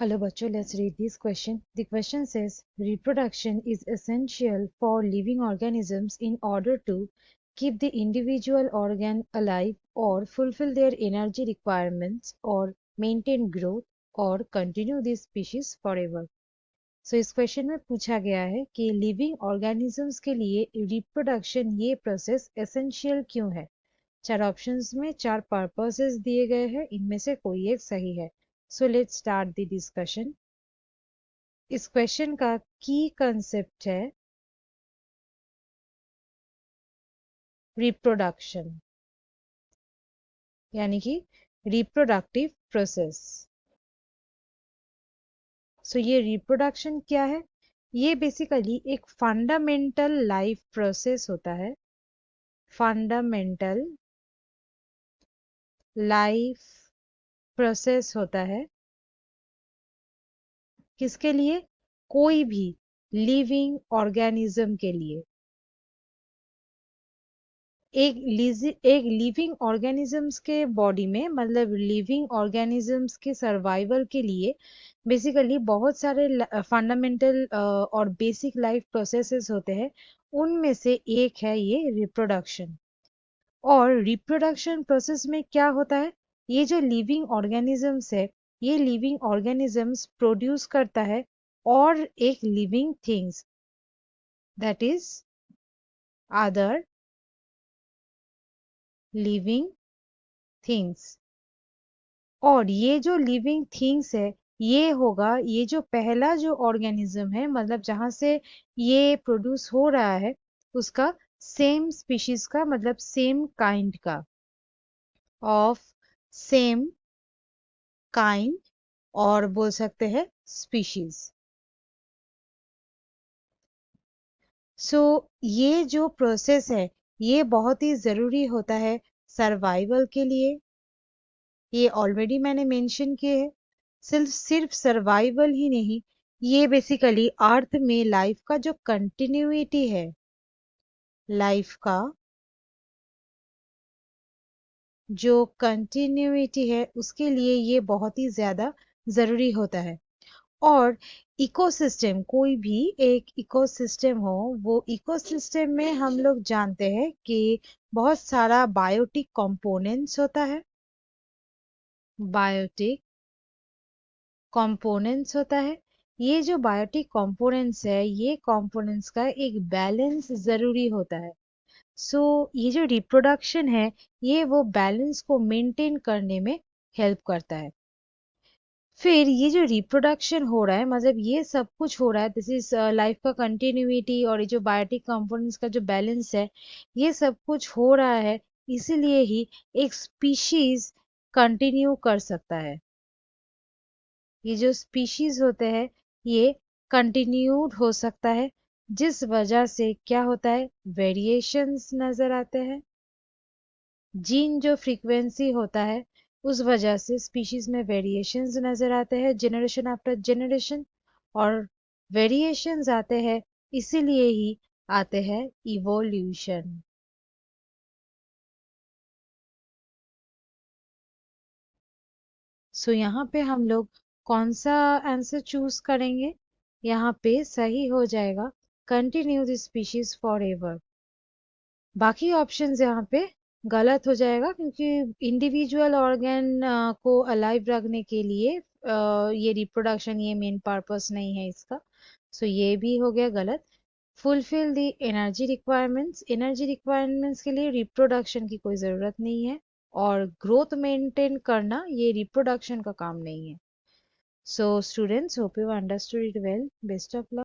Hello, bachcho. Let's read this question. The question says reproduction is essential for living organisms in order to keep the individual organ alive or fulfill their energy requirements or maintain growth or continue the species forever. So इस question में पूछा गया है कि living organisms के लिए reproduction ये process essential क्यों है। चार ऑप्शंस में चार पर्पसेस दिए गए हैं, इनमें से कोई एक सही है। So let's start the discussion. इस क्वेश्चन का की कंसेप्ट है रिप्रोडक्शन, यानी कि रिप्रोडक्टिव प्रोसेस। सो ये रिप्रोडक्शन क्या है? ये बेसिकली एक फंडामेंटल लाइफ प्रोसेस होता है। फंडामेंटल लाइफ प्रोसेस होता है किसके लिए? कोई भी लिविंग ऑर्गेनिज्म के लिए। एक लिविंग ऑर्गेनिजम्स के बॉडी में, मतलब लिविंग ऑर्गेनिजम्स के सर्वाइवल के लिए बेसिकली बहुत सारे फंडामेंटल और बेसिक लाइफ प्रोसेसेस होते हैं। उनमें से एक है ये रिप्रोडक्शन। और रिप्रोडक्शन प्रोसेस में क्या होता है? ये जो लिविंग ऑर्गेनिजम्स है, ये लिविंग ऑर्गेनिजम्स प्रोड्यूस करता है और एक living things, that is other living things. और ये जो लिविंग थिंग्स है, ये जो पहला जो ऑर्गेनिज्म है, मतलब जहां से ये प्रोड्यूस हो रहा है, उसका सेम स्पीशीज का, मतलब सेम काइंड का, ऑफ सेम काइंड, और बोल सकते हैं स्पीशीज। सो ये जो प्रोसेस है, ये बहुत ही जरूरी होता है सर्वाइवल के लिए। ये ऑलरेडी मैंने मेंशन किए हैं। सिर्फ सर्वाइवल ही नहीं, ये बेसिकली अर्थ में लाइफ का जो कंटिन्यूटी है, लाइफ का जो कंटिन्यूटी है, उसके लिए ये बहुत ही ज्यादा जरूरी होता है। और इकोसिस्टम, कोई भी एक इकोसिस्टम हो, वो इकोसिस्टम में हम लोग जानते हैं कि बहुत सारा बायोटिक कंपोनेंट्स होता है। बायोटिक कंपोनेंट्स होता है। ये जो बायोटिक कंपोनेंट्स है, ये कंपोनेंट्स का एक बैलेंस जरूरी होता है। सो ये जो रिप्रोडक्शन है, ये वो बैलेंस को मेंटेन करने में हेल्प करता है। फिर ये जो रिप्रोडक्शन हो रहा है, मतलब ये सब कुछ हो रहा है, दिस इज लाइफ का कंटिन्यूटी, और ये जो बायोटिक कंपोनेंट्स का जो बैलेंस है, ये सब कुछ हो रहा है, इसीलिए ही एक स्पीशीज कंटिन्यू कर सकता है। ये जो स्पीशीज होते हैं, ये कंटिन्यूड हो सकता है, जिस वजह से क्या होता है, वेरिएशंस नजर आते हैं। जीन जो फ्रीक्वेंसी होता है, उस वजह से स्पीशीज में वेरिएशंस नजर आते हैं जनरेशन आफ्टर जनरेशन। और वेरिएशंस आते हैं, इसीलिए ही आते हैं इवोल्यूशन। सो यहाँ पे हम लोग कौन सा आंसर चूज करेंगे? यहाँ पे सही हो जाएगा continue the species for ever. बाकी ऑप्शंस यहाँ पे गलत हो जाएगा, क्योंकि इंडिविजुअल ऑर्गन को अलाइव रखने के लिए ये रिप्रोडक्शन, ये मेन पर्पस नहीं है इसका। सो ये भी हो गया गलत। फुलफिल द एनर्जी रिक्वायरमेंट्स के लिए रिप्रोडक्शन की कोई ज़रूरत नहीं है। और ग्रोथ मेंटेन करना ये रिप्रोडक्शन का काम नहीं है। So students, hope you understood it well. Best of luck.